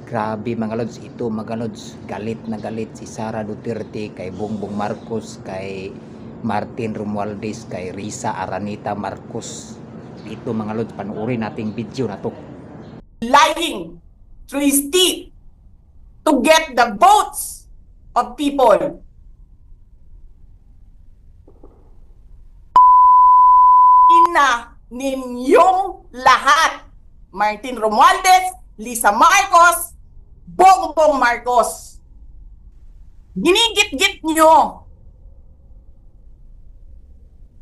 Grabe mga lods, ito mga lods, galit na galit si Sara Duterte kay Bongbong Marcos, kay Martin Romualdez, kay Risa Araneta Marcos. Ito mga lods, panuorin nating video na to. Lying through his teeth to get the votes of people. Ina ninyong lahat. Martin Romualdez, Lisa Marcos, Bongbong Marcos. Ginigit-git nyo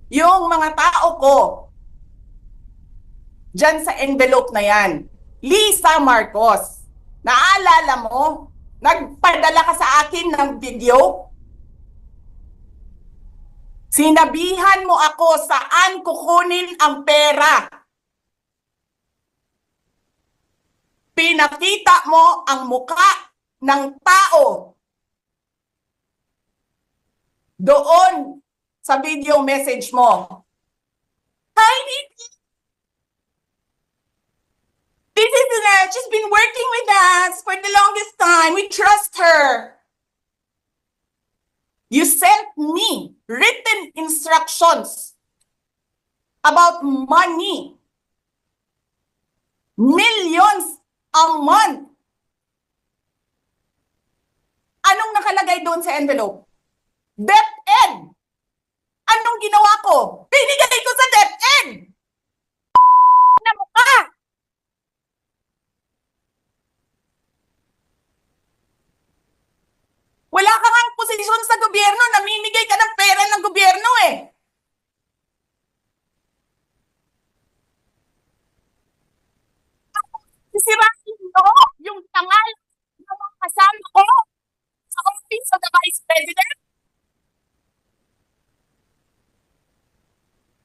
yung mga tao ko dyan sa envelope na yan. Lisa Marcos, naalala mo? Nagpadala ka sa akin ng video? Sinabihan mo ako saan kukunin ang pera. Pinakita mo ang muka ng tao doon sa video message mo. Hi, Nikki. This is she's been working with us for the longest time. We trust her. You sent me written instructions about money. Millions a month. Anong nakalagay doon sa envelope? DepEd. Anong ginawa ko? Binigay ko sa DepEd. Na mukha. Wala ka ngang posisyon sa gobyerno, namimigay ka ng pera ng gobyerno eh. Sisirahin mo yung tangal ng mga kasama ko sa Office of the Vice President.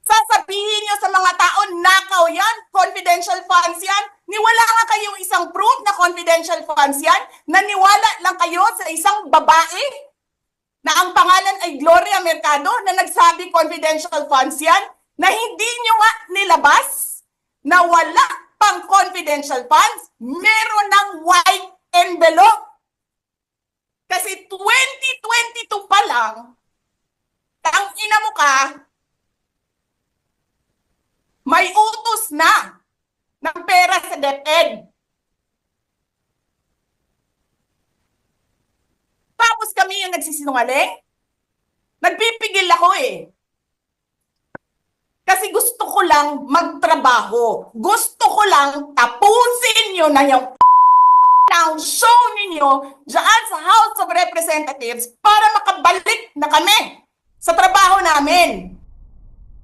Sasabihin nyo sa mga tao, nakaw yan, confidential funds yan. Niwala nga kayong isang proof na confidential funds yan. Naniwala lang kayo sa isang babae na ang pangalan ay Gloria Mercado na nagsabi confidential funds yan, na hindi nyo nga nilabas, na wala pang confidential funds, meron ng white envelope. Kasi 2022 pa lang, ang ina mo ka, may utos na ng pera sa DepEd. Tapos kami yung nagsisinungaling? Nagpipigil ako eh. Kasi gusto ko lang magtrabaho. Gusto ko lang tapusin nyo na yung ng show ninyo dyan sa House of Representatives para makabalik na kami sa trabaho namin.